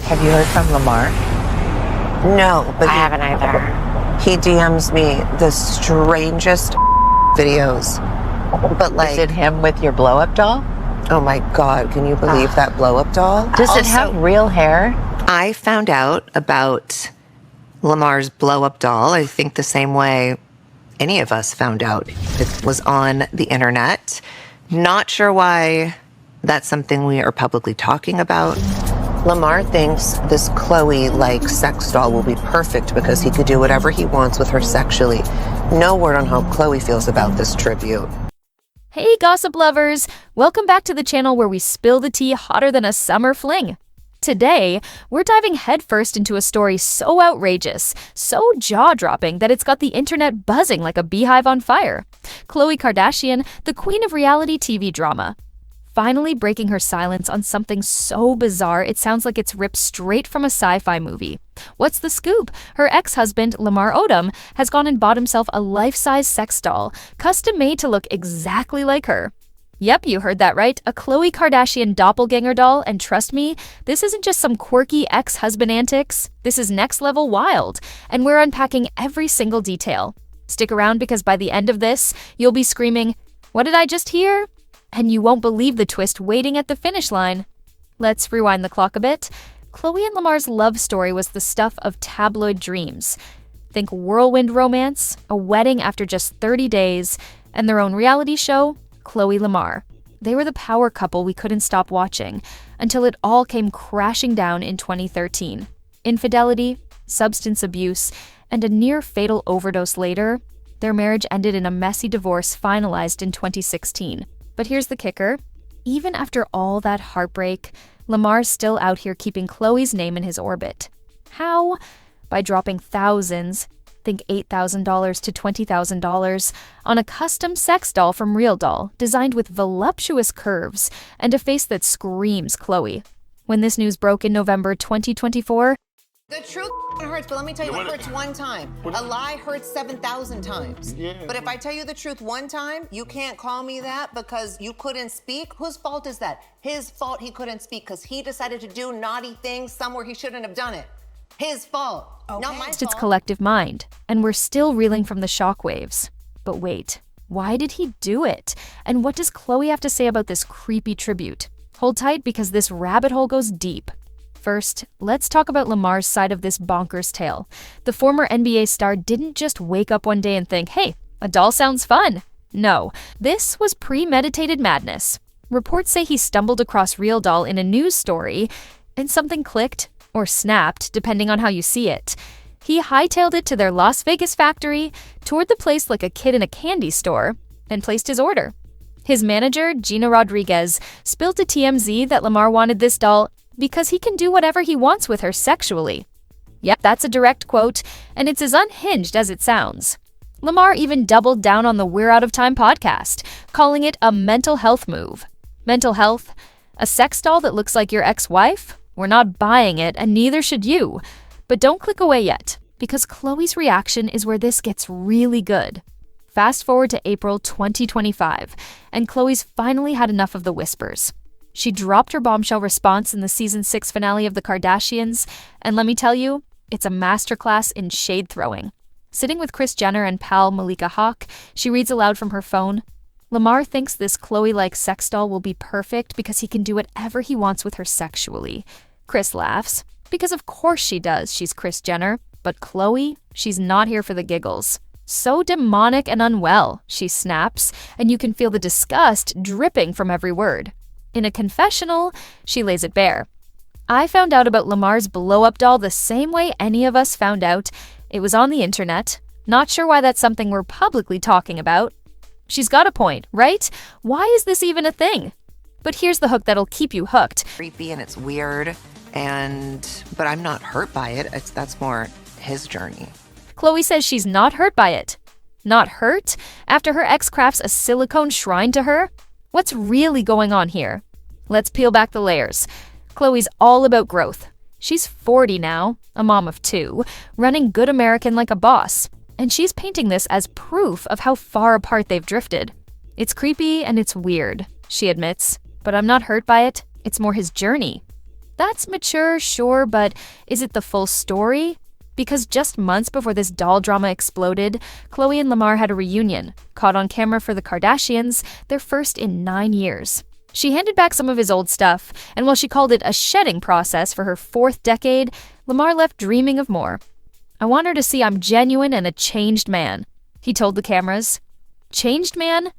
Have you heard from Lamar? No, but I haven't either. he DMs me the strangest videos. But like, Is it him with your blow-up doll? oh my God, can you believe that blow-up doll? Does it have real hair? I found out about Lamar's blow-up doll, I think the same way any of us found out. It was on the internet. Not sure why that's something we are publicly talking about. Lamar thinks this Khloe-like sex doll will be perfect because he could do whatever he wants with her sexually. No word on how Khloe feels about this tribute. Hey gossip lovers! Welcome back to the channel where we spill the tea hotter than a summer fling. Today, we're diving headfirst into a story so outrageous, so jaw-dropping that it's got the internet buzzing like a beehive on fire. Khloé Kardashian, the queen of reality TV drama, finally breaking her silence on something so bizarre it sounds like it's ripped straight from a sci-fi movie. What's the scoop? Her ex-husband, Lamar Odom, has gone and bought himself a life-size sex doll, custom-made to look exactly like her. Yep, you heard that right, a Khloé Kardashian doppelganger doll, and trust me, this isn't just some quirky ex-husband antics, this is next-level wild, and we're unpacking every single detail. Stick around because by the end of this, you'll be screaming, "What did I just hear?" And you won't believe the twist waiting at the finish line. Let's rewind the clock a bit. Khloé and Lamar's love story was the stuff of tabloid dreams. Think whirlwind romance, a wedding after just 30 days, and their own reality show, Khloé Lamar. They were the power couple we couldn't stop watching, until it all came crashing down in 2013. Infidelity, substance abuse, and a near-fatal overdose later, their marriage ended in a messy divorce finalized in 2016. But here's the kicker. Even after all that heartbreak, Lamar's still out here keeping Khloé's name in his orbit. How? By dropping thousands, think $8,000 to $20,000, on a custom sex doll from Real Doll, designed with voluptuous curves and a face that screams Khloé. When this news broke in November 2024, the truth hurts, but let me tell you, it hurts one time. A lie hurts 7,000 times. Yeah. But if I tell you the truth one time, you can't call me that because you couldn't speak. Whose fault is that? His fault he couldn't speak because he decided to do naughty things somewhere he shouldn't have done it. His fault. Okay. Not my fault. Its collective mind, and we're still reeling from the shockwaves. But wait, why did he do it? And what does Khloé have to say about this creepy tribute? Hold tight because this rabbit hole goes deep. First, let's talk about Lamar's side of this bonkers tale. The former NBA star didn't just wake up one day and think, hey, a doll sounds fun. No, this was premeditated madness. Reports say he stumbled across Real Doll in a news story, and something clicked, or snapped, depending on how you see it. He hightailed it to their Las Vegas factory, toured the place like a kid in a candy store, and placed his order. His manager, Gina Rodriguez, spilled to TMZ that Lamar wanted this doll because he can do whatever he wants with her sexually. Yep, that's a direct quote, and it's as unhinged as it sounds. Lamar even doubled down on the We're Out of Time podcast, calling it a mental health move. Mental health? A sex doll that looks like your ex-wife? We're not buying it, and neither should you. But don't click away yet, because Khloé's reaction is where this gets really good. Fast forward to April 2025, and Khloé's finally had enough of the whispers. She dropped her bombshell response in the season 6 finale of The Kardashians, and let me tell you, it's a masterclass in shade throwing. Sitting with Kris Jenner and pal Malika Hawk, she reads aloud from her phone, Lamar thinks this Khloé-like sex doll will be perfect because he can do whatever he wants with her sexually. Kris laughs, because of course she does, she's Kris Jenner. But Khloé, she's not here for the giggles. So demonic and unwell, she snaps, and you can feel the disgust dripping from every word. In a confessional, she lays it bare. I found out about Lamar's blow-up doll the same way any of us found out. It was on the internet. Not sure why that's something we're publicly talking about. She's got a point, right? Why is this even a thing? But here's the hook that'll keep you hooked. Creepy and it's weird, but I'm not hurt by it. That's more his journey. Khloé says she's not hurt by it. Not hurt? After her ex crafts a silicone shrine to her? What's really going on here? Let's peel back the layers. Khloé's all about growth. She's 40 now, a mom of 2, running good American like a boss. And she's painting this as proof of how far apart they've drifted. It's creepy and it's weird, she admits. But I'm not hurt by it. It's more his journey. That's mature, sure, but is it the full story? Because just months before this doll drama exploded, Khloé and Lamar had a reunion, caught on camera for the Kardashians, their first in 9 years. She handed back some of his old stuff, and while she called it a shedding process for her 4th decade, Lamar left dreaming of more. "I want her to see I'm genuine and a changed man," he told the cameras. Changed man?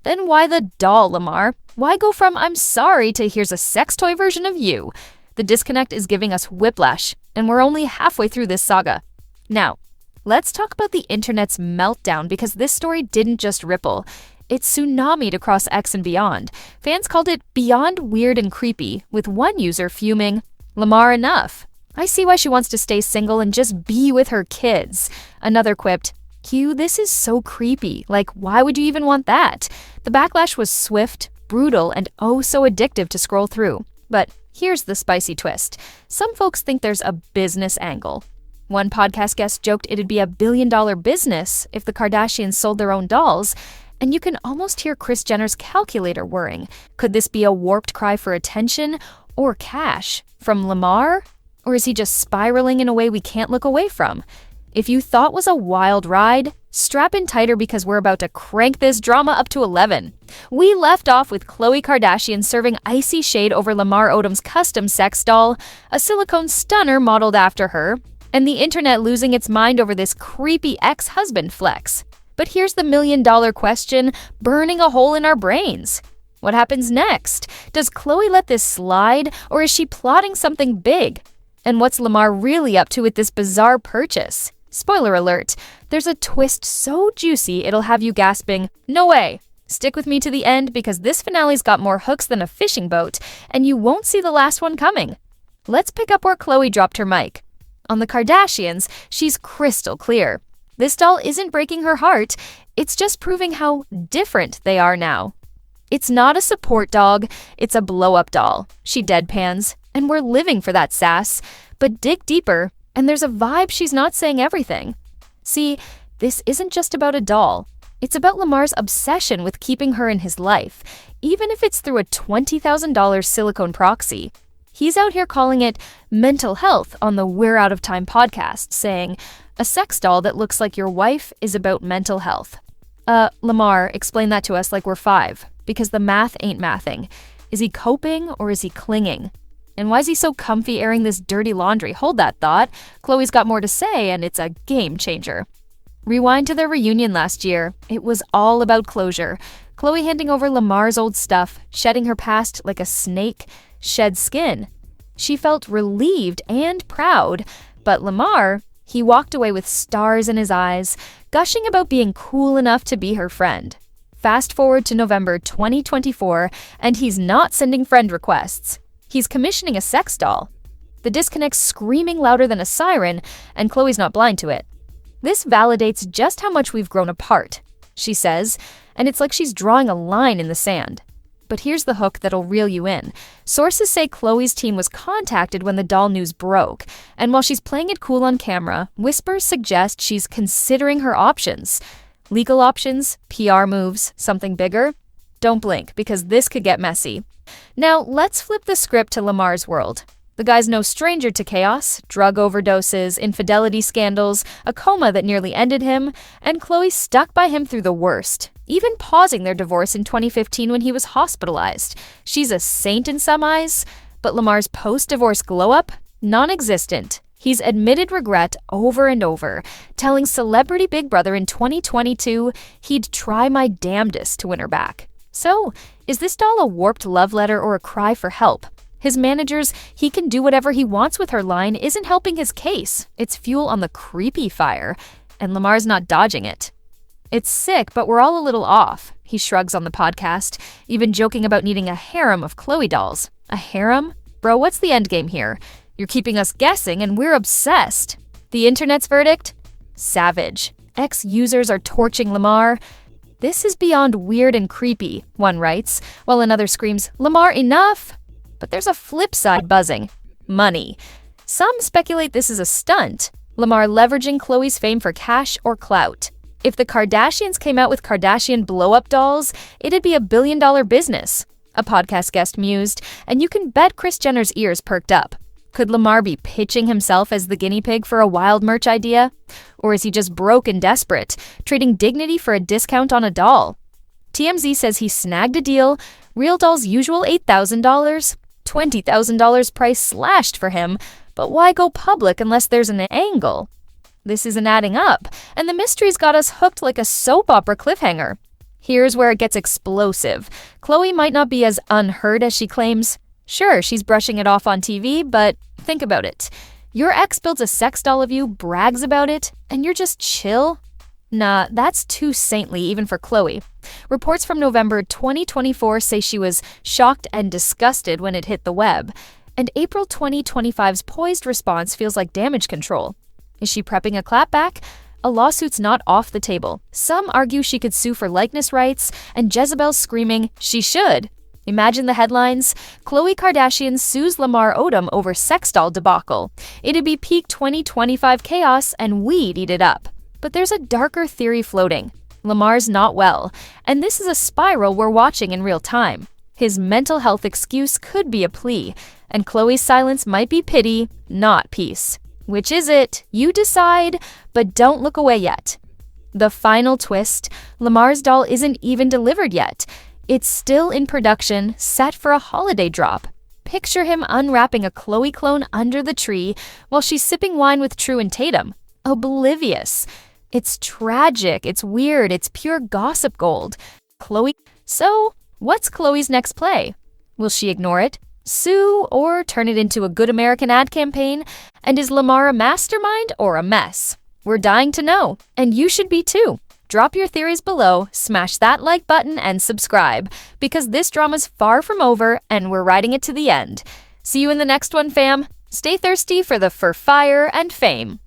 Then why the doll, Lamar? Why go from "I'm sorry" to "here's a sex toy version of you"? The disconnect is giving us whiplash, and we're only halfway through this saga. Now, let's talk about the internet's meltdown, because this story didn't just ripple. It tsunami'd across X and beyond. Fans called it beyond weird and creepy, with one user fuming, "Lamar, enough. I see why she wants to stay single and just be with her kids." Another quipped, "Q, this is so creepy. Like, why would you even want that?" The backlash was swift, brutal, and oh so addictive to scroll through. But here's the spicy twist. Some folks think there's a business angle. One podcast guest joked it'd be $1 billion business if the Kardashians sold their own dolls, and you can almost hear Kris Jenner's calculator whirring. Could this be a warped cry for attention or cash from Lamar? Or is he just spiraling in a way we can't look away from? If you thought was a wild ride, strap in tighter because we're about to crank this drama up to 11. We left off with Khloé Kardashian serving icy shade over Lamar Odom's custom sex doll, a silicone stunner modeled after her, and the internet losing its mind over this creepy ex-husband flex. But here's the million-dollar question burning a hole in our brains. What happens next? Does Khloé let this slide, or is she plotting something big? And what's Lamar really up to with this bizarre purchase? Spoiler alert, there's a twist so juicy it'll have you gasping, "No way!" Stick with me to the end because this finale's got more hooks than a fishing boat, and you won't see the last one coming. Let's pick up where Khloé dropped her mic. On the Kardashians, she's crystal clear. This doll isn't breaking her heart, it's just proving how different they are now. It's not a support dog, it's a blow-up doll. She deadpans, and we're living for that sass. But dig deeper, and there's a vibe she's not saying everything. See, this isn't just about a doll. It's about Lamar's obsession with keeping her in his life, even if it's through a $20,000 silicone proxy. He's out here calling it mental health on the We're Out of Time podcast, saying, "A sex doll that looks like your wife is about mental health." Lamar, explain that to us like we're 5, because the math ain't mathing. Is he coping or is he clinging? And why is he so comfy airing this dirty laundry? Hold that thought. Khloé's got more to say, and it's a game changer. Rewind to their reunion last year. It was all about closure. Khloé handing over Lamar's old stuff, shedding her past like a snake sheds skin. She felt relieved and proud, but Lamar, he walked away with stars in his eyes, gushing about being cool enough to be her friend. Fast forward to November 2024, and he's not sending friend requests. He's commissioning a sex doll. The disconnect's screaming louder than a siren, and Khloé's not blind to it. "This validates just how much we've grown apart," she says, and it's like she's drawing a line in the sand. But here's the hook that'll reel you in. Sources say Khloé's team was contacted when the doll news broke, and while she's playing it cool on camera, whispers suggest she's considering her options. Legal options, PR moves, something bigger? Don't blink, because this could get messy. Now, let's flip the script to Lamar's world. The guy's no stranger to chaos, drug overdoses, infidelity scandals, a coma that nearly ended him, and Khloé stuck by him through the worst, even pausing their divorce in 2015 when he was hospitalized. She's a saint in some eyes, but Lamar's post-divorce glow-up? Non-existent. He's admitted regret over and over, telling Celebrity Big Brother in 2022 he'd try my damnedest to win her back. So, is this doll a warped love letter or a cry for help? His manager's "he can do whatever he wants with her" line isn't helping his case. It's fuel on the creepy fire, and Lamar's not dodging it. "It's sick, but we're all a little off," he shrugs on the podcast, even joking about needing a harem of Khloé dolls. A harem? Bro, what's the end game here? You're keeping us guessing, and we're obsessed. The internet's verdict? Savage. Ex-users are torching Lamar. "This is beyond weird and creepy," one writes, while another screams, "Lamar, enough!" But there's a flip side buzzing. Money. Some speculate this is a stunt, Lamar leveraging Khloé's fame for cash or clout. If the Kardashians came out with Kardashian blow-up dolls, it'd be $1 billion business. a podcast guest mused, and you can bet Kris Jenner's ears perked up. Could Lamar be pitching himself as the guinea pig for a wild merch idea? Or is he just broke and desperate, trading dignity for a discount on a doll? TMZ says he snagged a deal, real doll's usual $8,000, $20,000 price slashed for him, but why go public unless there's an angle? This isn't adding up, and the mystery's got us hooked like a soap opera cliffhanger. Here's where it gets explosive. Khloé might not be as unheard as she claims. Sure, she's brushing it off on TV, but think about it. Your ex builds a sex doll of you, brags about it, and you're just chill? Nah, that's too saintly even for Khloé. Reports from November 2024 say she was shocked and disgusted when it hit the web, and April 2025's poised response feels like damage control. Is she prepping a clapback? A lawsuit's not off the table. Some argue she could sue for likeness rights, and Jezebel's screaming she should. Imagine the headlines: Khloé Kardashian sues Lamar Odom over sex doll debacle. It'd be peak 2025 chaos, and we'd eat it up. But there's a darker theory floating. Lamar's not well, and this is a spiral we're watching in real time. His mental health excuse could be a plea, and Khloé's silence might be pity, not peace. Which is it? You decide, but don't look away yet. The final twist: Lamar's doll isn't even delivered yet. It's still in production, set for a holiday drop. Picture him unwrapping a Khloé clone under the tree while she's sipping wine with True and Tatum, oblivious. It's tragic, it's weird, it's pure gossip gold. Khloé. So, what's Khloé's next play? Will she ignore it, sue, or turn it into a good American ad campaign? And is Lamar a mastermind or a mess? We're dying to know, and you should be too. Drop your theories below, smash that like button, and subscribe, because this drama's far from over, and we're riding it to the end. See you in the next one, fam. Stay thirsty for the fire and fame.